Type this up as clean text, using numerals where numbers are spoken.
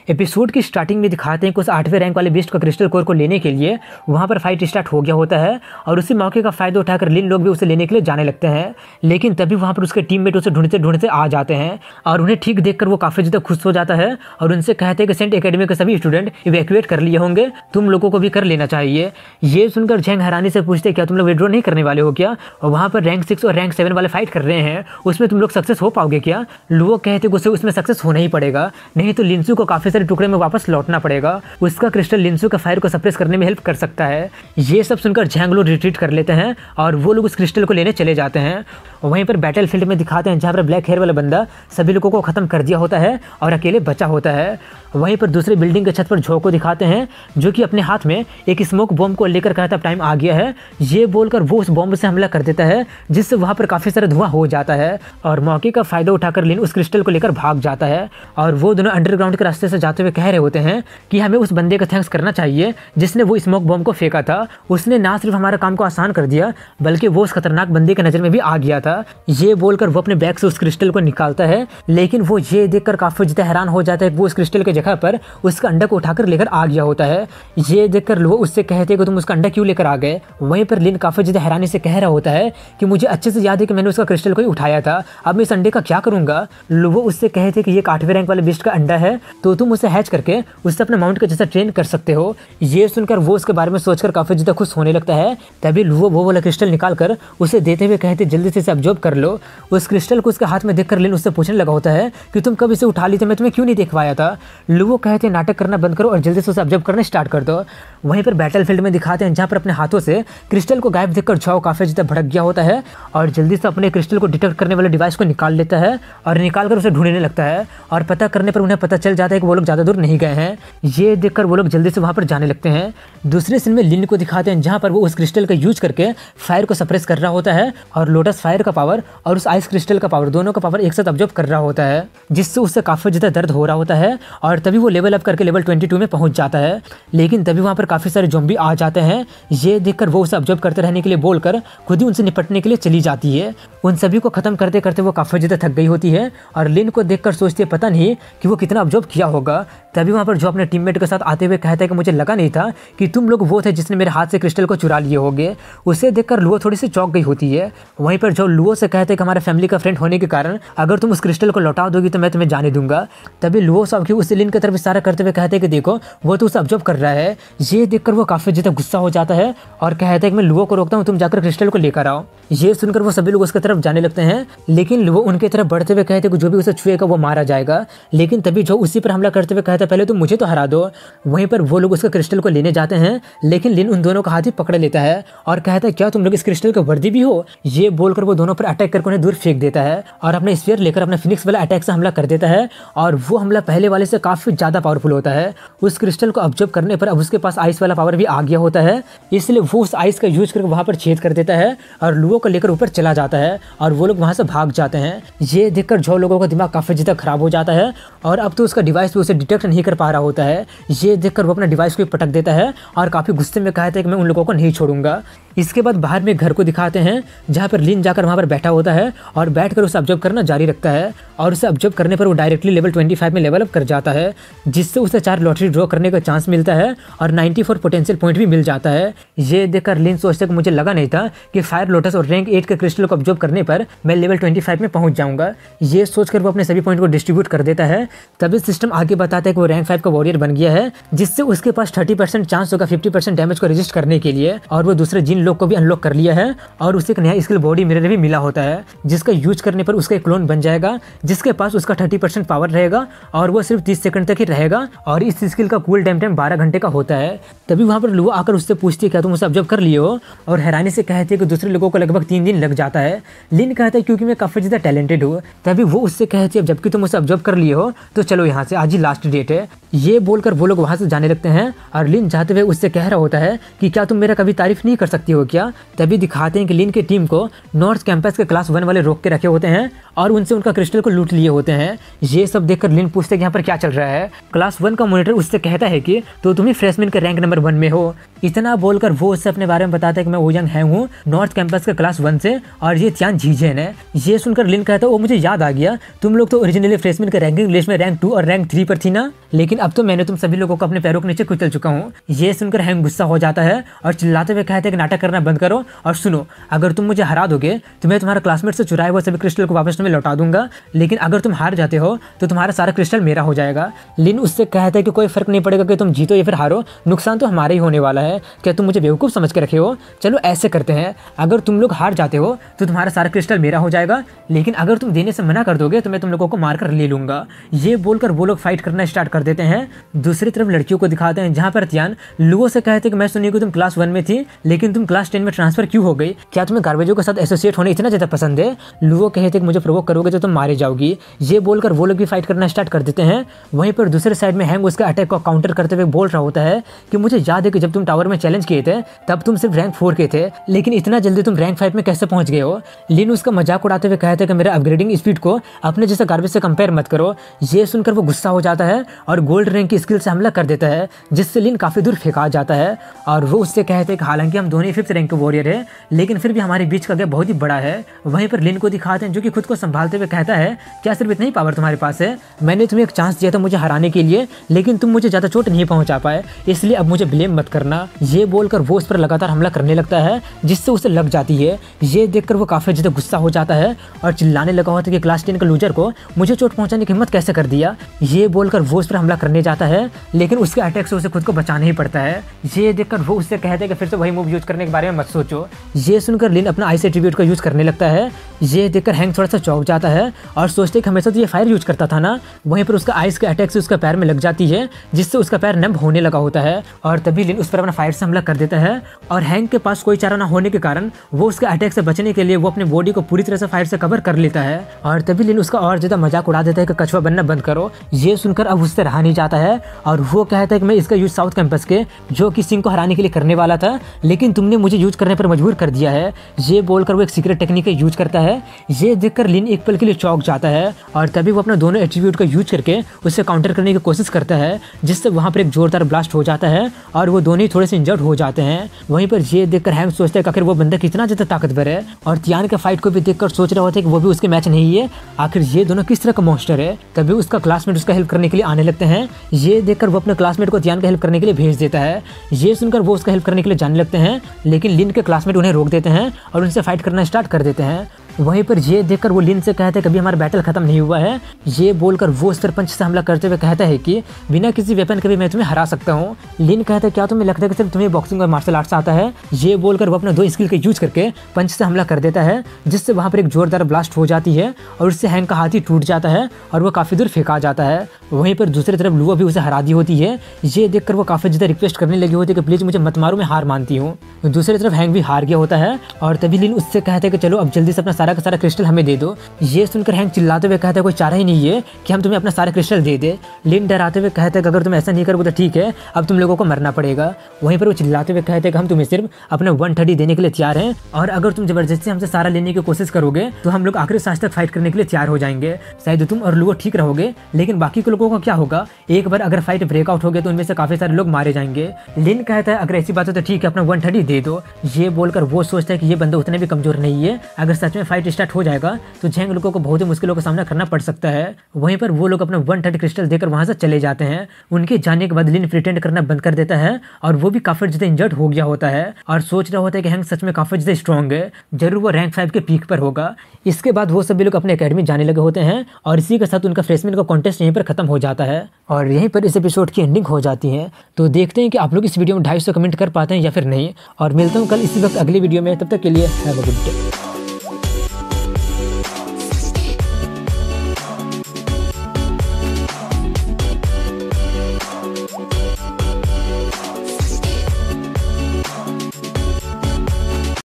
Episode की starting में दिखाते हैं कि उस 8वें रैंक वाले बीस्ट का क्रिस्टल कोर को लेने के लिए वहाँ पर फाइट स्टार्ट हो गया होता है और उसी मौके का फायदा उठाकर लिन लोग भी उसे लेने के लिए जाने लगते हैं। लेकिन तभी वहाँ पर उसके टीममेट उसे ढूंढते ढूंढते आ जाते हैं और उन्हें ठीक देखकर वो काफ़ी ज़्यादा खुश हो जाता है और उनसे कहते हैं कि सेंट एकेडमी के सभी स्टूडेंट इवैक्यूएट कर लिए होंगे, तुम लोगों को भी कर लेना चाहिए। ये सुनकर झेंग हैरानी से पूछते क्या तुम लोग विड्रॉ नहीं करने वाले हो क्या? और वहाँ पर रैंक 6 और रैंक 7 वाले फाइट कर रहे हैं, उसमें तुम लोग सक्सेस हो पाओगे क्या? लुओ कहते कि उसे उसमें सक्सेस होना ही पड़ेगा, नहीं तो लिंसू को काफ़ी सारे टुकड़े में वापस लौटना पड़ेगा। उसका क्रिस्टल लिंसू का फायर को सप्रेस करने में हेल्प कर सकता है। ये सब सुनकर झेंग लोग रिट्रीट कर लेते हैं और वो लोग उस क्रिस्टल को लेने चले जाते हैं। वहीं पर बैटल फील्ड में दिखाते हैं जहाँ पर ब्लैक हेयर वाला बंदा सभी लोगों को ख़त्म कर दिया होता है और अकेले बचा होता है। वहीं पर दूसरी बिल्डिंग के छत पर झो को दिखाते हैं जो कि अपने हाथ में एक स्मोक बॉम्ब को लेकर कहता टाइम आ गया है। ये बोलकर वो उस बॉम्ब से हमला कर देता है जिससे वहाँ पर काफ़ी सारा धुआं हो जाता है और मौके का फ़ायदा उठाकर लिन उस क्रिस्टल को लेकर भाग जाता है। और वो दोनों अंडरग्राउंड के रास्ते से जाते हुए कह रहे होते हैं कि हमें उस बंदे का थैंक्स करना चाहिए जिसने वो स्मोक बॉम्ब को फेंका था। उसने ना सिर्फ हमारा काम को आसान कर दिया बल्कि वो उस खतरनाक बंदे की नज़र में भी आ गया था। ये बोलकर वो अपने बैग से उस क्रिस्टल को निकालता है, लेकिन वो ये देखकर काफ़ी ज़्यादा हैरान हो जाता है कि वो उस क्रिस्टल की जगह पर उसका अंडा को उठाकर लेकर आ गया होता है। ये देखकर वो उससे कहते हैं कि तुम उसका अंडा क्यों लेकर आ गए? वहीं पर लिन काफ़ी ज़्यादा हैरानी से कह रहा होता है कि मुझे अच्छे से याद है कि मैंने उसका क्रिस्टल को ही उठाया था, अब मैं इस अंडे का क्या करूँगा? वो उससे कहते हैं कि ये 8वें रैंक वाले बिस्ट का अंडा है तो तुम उसे हैच करके उससे अपने माउंट के जैसा ट्रेन कर सकते हो। ये सुनकर वो उसके बारे में सोचकर काफ़ी ज़्यादा खुश होने लगता है। तभी वो वाला क्रिस्टल निकाल कर उसे देते हुए कहते जल्दी से इसे अब्जॉर्ब कर लो। उस क्रिस्टल को उसके हाथ में देखकर लिन उससे पूछने लगा होता है कि तुम कब इसे उठा ली थी, मैं तुम्हें क्यों नहीं दिखवाया था? वो कहते नाटक करना बंद करो और जल्दी से उसे अब्जॉर्ब करना स्टार्ट कर दो। वहीं पर बैटल फील्ड में दिखाते हैं जहाँ पर अपने हाथों से क्रिस्टल को गायब देखकर झाओ काफ़ी ज़्यादा भड़क गया होता है और जल्दी से अपने क्रिस्टल को डिटेक्ट करने वाले डिवाइस को निकाल लेता है और निकाल कर उसे ढूंढने लगता है। और पता करने पर उन्हें पता चल जाता है कि वो लोग ज़्यादा दूर नहीं गए हैं। ये देखकर वो लोग जल्दी से वहाँ पर जाने लगते हैं। दूसरे सीन में लिन को दिखाते हैं जहाँ पर वो उस क्रिस्टल का यूज करके फायर को सप्रेस कर रहा होता है और लोटस फायर का पावर और उस आइस क्रिस्टल का पावर दोनों का पावर एक साथ अब्जॉर्ब कर रहा होता है, जिससे उससे काफ़ी ज़्यादा दर्द हो रहा होता है। और तभी वो लेवल अप करके लेवल 22 में पहुंच जाता है। लेकिन तभी वहाँ पर काफ़ी सारे ज़ॉम्बी आ जाते हैं। ये देखकर वो उसे अब्जॉर्ब करते रहने के लिए बोलकर खुद ही उनसे निपटने के लिए चली जाती है। उन सभी को ख़त्म करते करते वो काफ़ी ज़्यादा थक गई होती है और लिन को देखकर सोचती है पता नहीं कि वो कितना अब्जॉर्ब किया होगा। तभी वहाँ पर जो अपने टीममेट के साथ आते हुए कहता है कि मुझे लगा नहीं था कि तुम लोग वो थे जिसने मेरे हाथ से क्रिस्टल को चुरा लिए होगे। उसे देखकर लुओ थोड़ी सी चौंक गई होती है। वहीं पर जो लुओ से कहते हैं कि हमारे फैमिली का फ्रेंड होने के कारण अगर तुम उस क्रिस्टल को लौटा दोगी तो मैं तुम्हें जाने दूंगा। तभी लुओ साहब की उस लिन की तरफ इशारा करते हुए कहते हैं कि देखो वो तो उसे अब्जॉर्ब कर रहा है। ये देखकर वो काफ़ी ज़्यादा गुस्सा हो जाता है और कहता है कि मैं लुओ को रोकता हूँ, तुम जाकर क्रिस्टल को लेकर आओ। ये सुनकर वो सभी लोग उसकी तरफ जाने लगते हैं, लेकिन लुओ उनकी तरफ बढ़ते हुए कहते हैं कि जो भी उसे छुएगा वो मारा जाएगा। लेकिन तभी जो उसी पर हमला करते हुए कहता है पहले तुम मुझे तो हरा दो। वहीं पर वो लोग उसका क्रिस्टल को लेने जाते हैं, लेकिन लिन उन दोनों का हाथ ही पकड़ लेता है और कहता है क्या तुम लोग इस क्रिस्टल के वर्दी भी हो? ये बोलकर वो दोनों पर अटैक करके उन्हें दूर फेंक देता है और अपने स्फीयर लेकर अपने फिनिक्स वाला अटैक से हमला कर देता है। और वो हमला पहले वाले से काफ़ी ज़्यादा पावरफुल होता है। उस क्रिस्टल को ऑब्जर्व करने पर अब उसके पास आइस वाला पावर भी आ गया होता है, इसलिए वो उस आइस का यूज करके वहाँ पर छेद कर देता है और लुओ को लेकर ऊपर चला जाता है और वो लोग वहाँ से भाग जाते हैं। ये देखकर जो लोगों का दिमाग काफ़ी ज़्यादा खराब हो जाता है और अब तो उसका डिवाइस भी उसे डिटेक्ट नहीं कर पा रहा होता है। ये देखकर वो अपना डिवाइस को पटक देता है और काफ़ी गुस्से में कहता है कि मैं उन लोगों को नहीं छोड़ूंगा। इसके बाद बाहर में घर को दिखाते हैं जहाँ पर लिन जाकर वहाँ पर बैठा होता है और बैठकर उसे ऑब्जर्व करना जारी रखता है और उसे ऑब्जर्व करने पर वो डायरेक्टली लेवल 25 में लेवल अप कर जाता है, जिससे उसे 4 लॉटरी ड्रॉ करने का चांस मिलता है और 94 पोटेंशियल पॉइंट भी मिल जाता है। ये देखकर लिन सोचते कि मुझे लगा नहीं था कि फायर लोटस और रैंक 8 के क्रिस्टल को ऑब्जर्व करने पर मैं लेवल 25 में पहुंच जाऊंगा। ये सोचकर वो अपने सभी पॉइंट को डिस्ट्रीब्यूट कर देता है। तभी सिस्टम आगे बताता है कि वो रैंक 5 का वॉरियर बन गया है, जिससे उसके पास 30% चांस होगा 50% डैमेज को रजिस्ट करने के लिए। और वो दूसरे जिन लोग को भी अनलॉक कर लिया है और उसे एक नया स्किल बॉडी मिरर भी मिला होता है, जिसका यूज करने पर उसका एक क्लोन बन जाएगा जिसके पास उसका 30% पावर रहेगा और वो सिर्फ 30 सेकंड तक ही रहेगा और इस स्किल का कूल टाइम 12 घंटे का होता है। तभी वहाँ पर लुओ आकर उससे पूछती है क्या तुम उसे ऑब्जर्व कर लिए हो? और हैरानी से कहते हैं कि दूसरे लोगों को लगभग 3 दिन लग जाता है। लिन कहता है क्योंकि मैं काफ़ी ज़्यादा टैलेंटेड हूँ। तभी वो उससे कहती है जबकि तुम उसे ऑब्जर्व कर लिए हो तो चलो यहाँ से, आज ही लास्ट डेट है। ये बोलकर वो लोग वहाँ से जाने लगते हैं और लिन जाते हुए उससे कह रहा होता है कि क्या तुम मेरा कभी तारीफ नहीं कर सकती हो क्या? तभी दिखाते हैं कि लिन की टीम को नॉर्थ कैंपस के क्लास 1 वाले रोक के रखे होते हैं और उनसे उनका क्रिस्टल को लूट लिए होते हैं। ये सब देखकर लिन पूछते हैं कि यहाँ पर क्या चल रहा है। क्लास 1 का मॉनिटर उससे कहता है कि तो तुम ही फ्रेशमैन के रैंक नंबर 1 में हो। इतना बोलकर वो उससे अपने बारे में बताता है कि मैं ओजंग है हूँ नॉर्थ कैंपस के क्लास 1 से और ये त्यान झीजेन है। ये सुनकर लिन कहता है वो मुझे याद आ गया, तुम लोग तो ओरिजिनली फ्रेशमैन के रैंकिंग लिस्ट में रैंक 2 और रैंक 3 पर थी ना, लेकिन अब तो मैंने तुम सभी लोगों को अपने पैरों के नीचे कुचल चुका हूँ। ये सुनकर हैंक गुस्सा हो जाता है और चिल्लाते हुए कहते हैं कि नाटक करना बंद करो और सुनो, अगर तुम मुझे हरा दोगे तो मैं तुम्हारे क्लासमेट से चुराए हुए सभी क्रिस्टल को वापस तुम्हें लौटा दूंगा, लेकिन अगर तुम हार जाते हो तो तुम्हारा सारा क्रिस्टल मेरा हो जाएगा। लिन उससे कहता है कि कोई फर्क नहीं पड़ेगा कि तुम जीतो या फिर हारो, नुकसान तो हमारा ही होने वाला है। क्या तुम मुझे बेवकूफ़ समझ के रखे हो? चलो ऐसे करते हैं, अगर तुम लोग हार जाते हो तो तुम्हारा सारा क्रिस्टल मेरा हो जाएगा, लेकिन अगर तुम देने से मना कर दोगे तो मैं तुम लोगों को मारकर ले लूंगा। ये बोलकर वो लोग फाइट करना स्टार्ट कर देते हैं। दूसरी तरफ लड़कियों को दिखाते हैं जहां पर तियान लुओ से कहते हैं कि मैं सुनी कि तुम क्लास 1 में थी लेकिन तुम क्लास 10 में ट्रांसफर क्यों हो गई? क्या तुम्हें गार्बेजों के साथ एसोसिएट होने इतना ज़्यादा पसंद है? लुओ कहते हैं कि मुझे प्रोवोक करोगे तो तुम मारे जाओगी। ये बोलकर वो लोग भी फाइट करना स्टार्ट कर देते हैं। वहीं पर दूसरे साइड में हैंग उसके अटैक को काउंटर करते हुए बोल रहा होता है कि मुझे याद है कि जब तुम टावर में चैलेंज किए थे तब तुम सिर्फ रैंक 4 के थे, लेकिन इतना जल्दी तुम रैंक 5 में कैसे पहुंच गए हो? लिन उसका मजाक उड़ाते हुए कहते हैं कि मेरा अपग्रेडिंग स्पीड को अपने जैसे गार्बेज से कंपेयर मत करो। ये सुनकर वो गुस्सा हो जाता है और गोल्ड रैंक की स्किल से हमला कर देता है, जिससे लिन काफ़ी दूर फेंका जाता है। और वो उससे कहते हैं कि हालांकि हम दोनों ही 5th रैंक के वॉरियर है, लेकिन फिर भी हमारे बीच का गैप बहुत ही बड़ा है। वहीं पर लिन को दिखाते हैं जो कि खुद को संभालते हुए कहता है, क्या सिर्फ इतना ही पावर तुम्हारे पास है? मैंने तुम्हें एक चांस दिया था मुझे हराने के लिए, लेकिन तुम मुझे ज़्यादा चोट नहीं पहुंचा पाए, इसलिए अब मुझे ब्लेम मत करना। ये बोलकर वो उस पर लगातार हमला करने लगता है, जिससे उसे लग जाती है। ये देखकर वो काफ़ी ज़्यादा गुस्सा हो जाता है और चिल्लाने लगा होता है कि क्लास 10 के लूजर को मुझे चोट पहुंचाने की हिम्मत कैसे कर दिया। ये बोलकर वो उस पर हमला करने जाता है, लेकिन उसके अटैक से उसे खुद को बचाना ही पड़ता है। ये देखकर वो उससे कहते हैं कि फिर से वही मूव यूज करने के बारे में मत सोचो। ये सुनकर लिन अपना आइस एट्रीब्यूट का यूज करने लगता है। ये देखकर हैंक थोड़ा सा चौंक जाता है और सोचते कि हमेशा तो ये फायर यूज करता था ना। वहीं पर उसका आइस के अटैक से उसका पैर में लग जाती है, जिससे उसका पैर नम होने लगा होता है और तभी लिन उस पर अपना फायर से हमला कर देता है। और हैंक के पास कोई चारा ना होने के कारण वो उसके अटैक से बचने के लिए वो अपने बॉडी को पूरी तरह से फायर से कवर कर लेता है। और तभी लिन उसका और ज़्यादा मजाक उड़ा देता है कि कछुआ बनना बंद करो। ये सुनकर अब उससे रहा नहीं जाता है और वो कहता है कि मैं इसका यूज साउथ कैंपस के जो कि सिंह को हराने के लिए करने वाला था, लेकिन तुमने मुझे यूज करने पर मजबूर कर दिया है। ये बोलकर वो एक सीक्रेट टेक्निक का यूज करता है। ये देखकर लिन एक पल के लिए चौंक जाता है और तभी वो अपना दोनों एट्रीब्यूट का यूज करके उससे काउंटर करने की कोशिश करता है, जिससे वहाँ पर एक जोरदार ब्लास्ट हो जाता है और वो दोनों ही थोड़े से इंजर्ड हो जाते हैं। वहीं पर ये देखकर हैंक सोचता है कि आखिर वो बंदा कितना ज़्यादा ताकतवर है, और तियान के फाइट को भी देखकर सोच रहा होता है कि वो भी उसके मैच नहीं है, आखिर ये दोनों किस तरह का मॉन्स्टर है। तभी उसका क्लासमेट उसका हेल्प करने के लिए आने लगते हैं। ये देखकर वो अपने क्लासमेट को तियान का हेल्प करने के लिए भेज देता है। ये सुनकर वो उसका हेल्प करने के लिए जाने लगते हैं, लेकिन लिन के क्लासमेट उन्हें रोक देते हैं और उनसे फाइट करना स्टार्ट कर देते हैं। वहीं पर ये देखकर वो लिन से कहते हैं कभी हमारा बैटल खत्म नहीं हुआ है। ये बोलकर वो उस पर पंच से हमला करते हुए कहता है कि बिना किसी वेपन के भी मैं तुम्हें हरा सकता हूँ। लिन कहता है क्या तुम्हें लगता है कि सिर्फ तुम्हें बॉक्सिंग और मार्शल आर्ट्स आता है? ये बोलकर वो अपने 2 स्किल का यूज करके पंच से हमला कर देता है, जिससे वहाँ पर एक जोरदार ब्लास्ट हो जाती है और उससे हैंक का हाथ ही टूट जाता है और वो काफ़ी दूर फेंका जाता है। वहीं पर दूसरी तरफ लुओ भी उसे हरा दी होती है। ये देखकर वो काफ़ी ज़्यादा रिक्वेस्ट करने लगी होती है कि प्लीज़ मुझे मत मारो, मैं हार मानती हूँ। दूसरी तरफ हैंक भी हार गया होता है और तभी लिन उससे कहते हैं कि चलो अब जल्दी से अपना सारा का सारा क्रिस्टल हमें दे दो। ये सुनकर हैंक चिल्लाते हुए कहता है कोई चारा ही नहीं है कि हम तुम्हें अपना सारा क्रिस्टल दे दे। लिन डराते हुए कहता है कि अगर तुम ऐसा नहीं करोगे तो ठीक है, अब तुम लोगों को मरना पड़ेगा। वहीं पर वो चिल्लाते हुए कहते हैं कि हम तुम्हें सिर्फ अपने 130 देने के लिए तैयार हैं, और अगर तुम जबरदस्ती हमसे सारा लेने की कोशिश करोगे तो हम लोग आखिरी सांस तक फाइट करने के लिए तैयार हो जाएंगे। शायद तुम और लुओ ठीक रहोगे, लेकिन बाकी के लोगों का क्या होगा? एक बार अगर फाइट ब्रेकआउट हो गया तो उनमें से काफी सारे लोग मारे जाएंगे। लिन कहता है अगर ऐसी बात है तो ठीक है, अपना 130 दे दो। ये बोलकर वो सोचता है कि ये बंदा उतना भी कमजोर नहीं है, अगर सच में फाइट स्टार्ट हो जाएगा तो झेंग लोगों को बहुत ही मुश्किलों का सामना करना पड़ सकता है। वहीं पर वो लोग अपना 130 क्रिस्टल देकर वहां से चले जाते हैं। उनके जाने के बाद लिन प्रिटेंड करना बंद कर देता है और वो भी काफी ज्यादा इंजर्ड हो गया होता है और सोच रहा होता है कि हैंक सच में काफी ज्यादा स्ट्रॉन्ग है, जरूर वो रैंक 5 के पीक पर होगा। इसके बाद वो सभी लोग अपने एकेडमी जाने लगे होते हैं और इसी के साथ उनका फ्रेशमैन का कॉन्टेस्ट यहीं पर खत्म हो जाता है और यहीं पर इस एपिसोड की एंडिंग हो जाती है। तो देखते हैं कि आप लोग इस वीडियो में 250 कमेंट कर पाते हैं या फिर नहीं, और मिलता हूँ कल इसी वक्त अगली वीडियो में। तब तक के लिए हैव अ गुड डे।